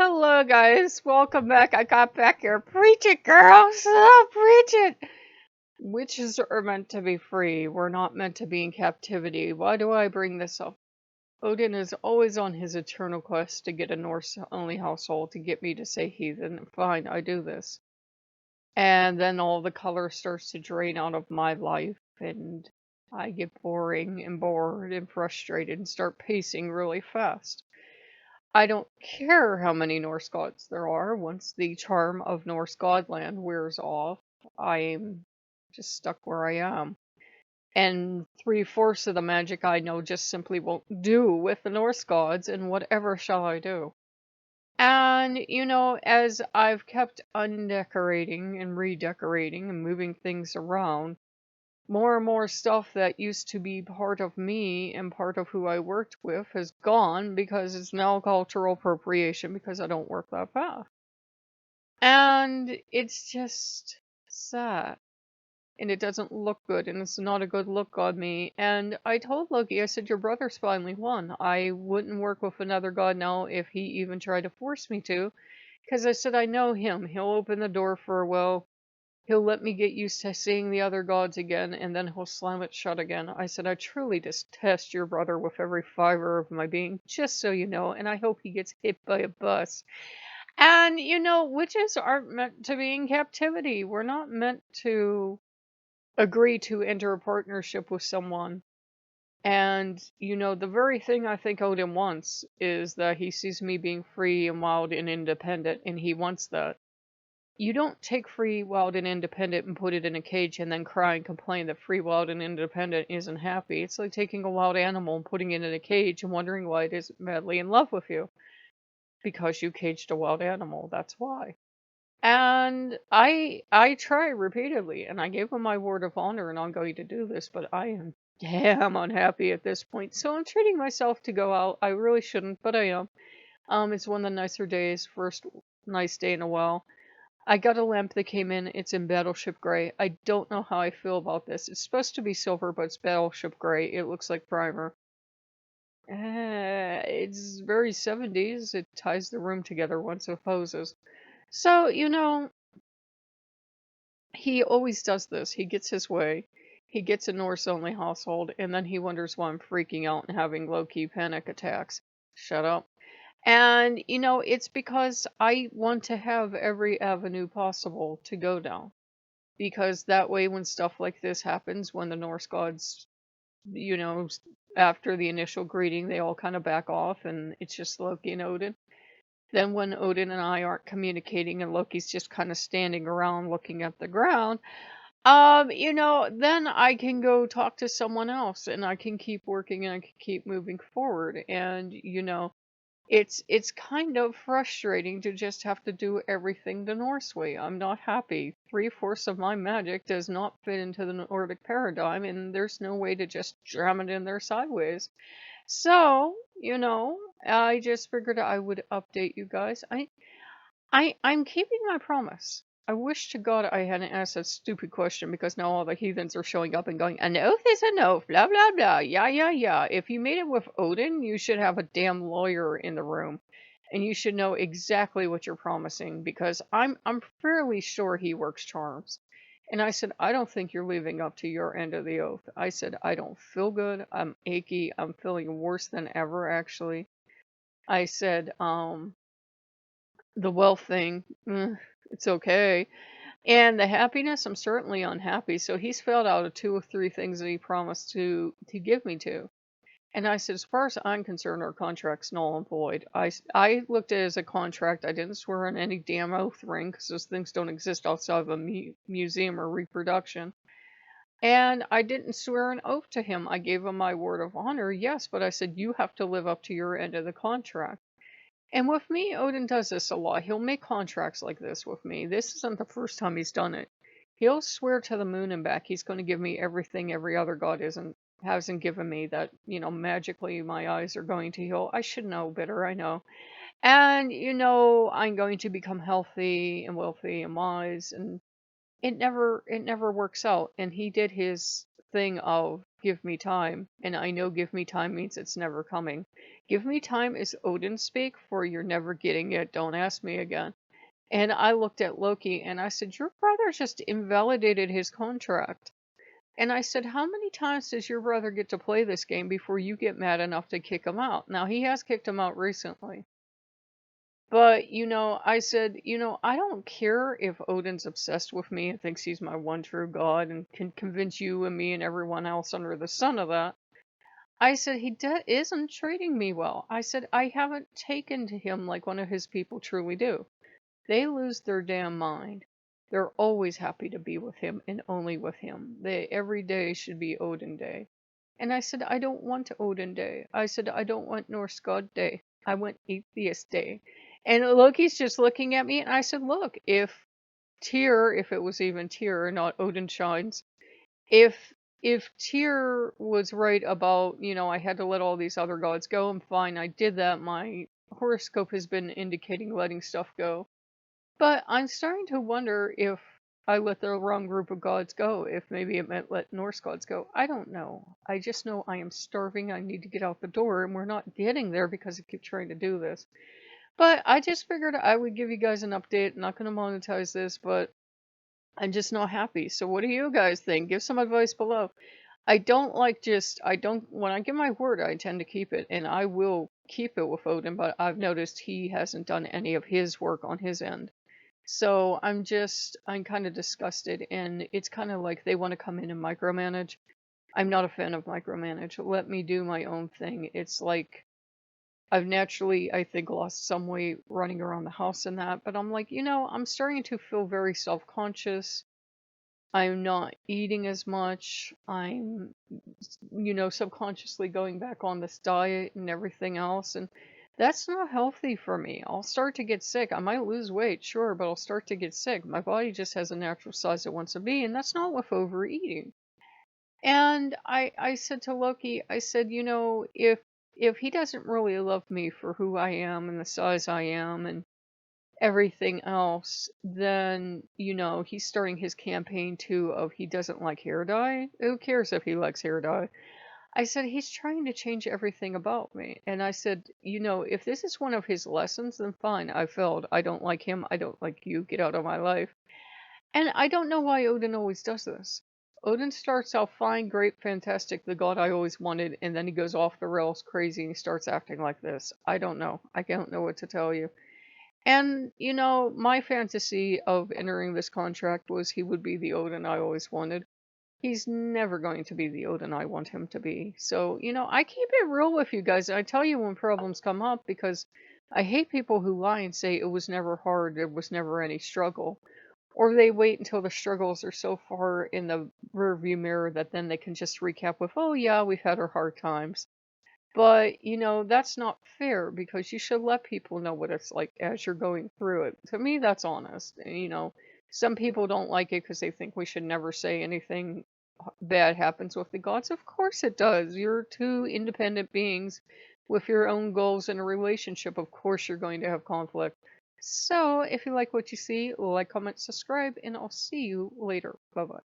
Hello, guys. Welcome back. I got back here. Preach it, girl. Stop, preach it. Witches are meant to be free. We're not meant to be in captivity. Why do I bring this up? Odin is always on his eternal quest to get a Norse-only household to get me to say heathen. Fine, I do this. And then all the color starts to drain out of my life, and I get boring and bored and frustrated and start pacing really fast. I don't care how many Norse gods there are. Once the charm of Norse godland wears off, I'm just stuck where I am. And three-fourths of the magic I know just simply won't do with the Norse gods, and whatever shall I do? And, as I've kept undecorating and redecorating and moving things around, more and more stuff that used to be part of me and part of who I worked with has gone because it's now cultural appropriation because I don't work that path. And it's just sad. And it doesn't look good, and it's not a good look on me. And I told Loki, I said, your brother's finally won. I wouldn't work with another god now if he even tried to force me to. Because I said, I know him. He'll open the door for, well, he'll let me get used to seeing the other gods again, and then he'll slam it shut again. I said, I truly detest your brother with every fiber of my being, just so you know, and I hope he gets hit by a bus. And, witches aren't meant to be in captivity. We're not meant to agree to enter a partnership with someone. And, the very thing I think Odin wants is that he sees me being free and wild and independent, and he wants that. You don't take free, wild, and independent and put it in a cage and then cry and complain that free, wild, and independent isn't happy. It's like taking a wild animal and putting it in a cage and wondering why it isn't madly in love with you. Because you caged a wild animal, that's why. And I try repeatedly, and I gave him my word of honor, and I'm going to do this, but I am damn unhappy at this point. So I'm treating myself to go out. I really shouldn't, but I am. It's one of the nicer days, first nice day in a while. I got a lamp that came in. It's in Battleship Gray. I don't know how I feel about this. It's supposed to be silver, but it's Battleship Gray. It looks like primer. It's very 70s. It ties the room together once it poses. So, he always does this. He gets his way. He gets a Norse-only household, and then he wonders why I'm freaking out and having low-key panic attacks. Shut up. And, it's because I want to have every avenue possible to go down. Because that way, when stuff like this happens, when the Norse gods, you know, after the initial greeting, they all kind of back off, and it's just Loki and Odin. Then when Odin and I aren't communicating and Loki's just kind of standing around looking at the ground, then I can go talk to someone else and I can keep working and I can keep moving forward. And, it's kind of frustrating to just have to do everything the Norse way. I'm not happy. Three-fourths of my magic does not fit into the Nordic paradigm, and there's no way to just jam it in there sideways. So, I just figured I would update you guys. I'm keeping my promise. I wish to God I hadn't asked that stupid question because now all the heathens are showing up and going, an oath is an oath, blah, blah, blah, yeah, yeah, yeah. If you made it with Odin, you should have a damn lawyer in the room. And you should know exactly what you're promising because I'm fairly sure he works charms. And I said, I don't think you're living up to your end of the oath. I said, I don't feel good. I'm achy. I'm feeling worse than ever, actually. I said, the wealth thing, it's okay. And the happiness, I'm certainly unhappy. So he's failed out of two or three things that he promised to give me to. And I said, as far as I'm concerned, our contract's null and void. I looked at it as a contract. I didn't swear on any damn oath ring because those things don't exist outside of a museum or reproduction. And I didn't swear an oath to him. I gave him my word of honor, yes, but I said, you have to live up to your end of the contract. And with me, Odin does this a lot. He'll make contracts like this with me. This isn't the first time he's done it. He'll swear to the moon and back he's going to give me everything every other god hasn't given me, that, magically my eyes are going to heal. I should know better, I know. And, I'm going to become healthy and wealthy and wise and it never works out. And he did his thing of give me time, and I know give me time means it's never coming. Give me time is Odin speak for you're never getting it, don't ask me again. And I looked at Loki and I said, your brother just invalidated his contract. And I said, how many times does your brother get to play this game before you get mad enough to kick him out? Now, he has kicked him out recently. But, I said, I don't care if Odin's obsessed with me and thinks he's my one true God and can convince you and me and everyone else under the sun of that. I said, he isn't treating me well. I said, I haven't taken to him like one of his people truly do. They lose their damn mind. They're always happy to be with him and only with him. Every day should be Odin Day. And I said, I don't want Odin Day. I said, I don't want Norse God Day. I want Atheist Day. And Loki's just looking at me, and I said, look, if it was even Tyr, not Odin Shines, if Tyr was right about, I had to let all these other gods go, I'm fine. I did that. My horoscope has been indicating letting stuff go. But I'm starting to wonder if I let the wrong group of gods go, if maybe it meant let Norse gods go. I don't know. I just know I am starving. I need to get out the door, and we're not getting there because I keep trying to do this. But I just figured I would give you guys an update. I'm not going to monetize this, but I'm just not happy. So what do you guys think? Give some advice below. I don't, when I give my word, I tend to keep it, and I will keep it with Odin, but I've noticed he hasn't done any of his work on his end. So I'm kind of disgusted, and it's kind of like they want to come in and micromanage. I'm not a fan of micromanage. Let me do my own thing. It's like I've naturally, I think, lost some weight running around the house and that, but I'm like, I'm starting to feel very self-conscious. I'm not eating as much. I'm, subconsciously going back on this diet and everything else, and that's not healthy for me. I'll start to get sick. I might lose weight, sure, but I'll start to get sick. My body just has a natural size it wants to be, and that's not with overeating. And I said to Loki, I said, if he doesn't really love me for who I am and the size I am and everything else, then, he's starting his campaign too of he doesn't like hair dye. Who cares if he likes hair dye? I said, he's trying to change everything about me. And I said, if this is one of his lessons, then fine. I failed. I don't like him. I don't like you. Get out of my life. And I don't know why Odin always does this. Odin starts out fine, great, fantastic, the god I always wanted, and then he goes off the rails crazy and he starts acting like this. I don't know. I don't know what to tell you. And, my fantasy of entering this contract was he would be the Odin I always wanted. He's never going to be the Odin I want him to be. So, I keep it real with you guys. I tell you when problems come up because I hate people who lie and say it was never hard, there was never any struggle. Or they wait until the struggles are so far in the rearview mirror that then they can just recap with, oh yeah, we've had our hard times. But, that's not fair because you should let people know what it's like as you're going through it. To me, that's honest. And, some people don't like it because they think we should never say anything bad happens with the gods. Of course it does. You're two independent beings with your own goals in a relationship. Of course you're going to have conflict. So, if you like what you see, like, comment, subscribe, and I'll see you later. Bye-bye.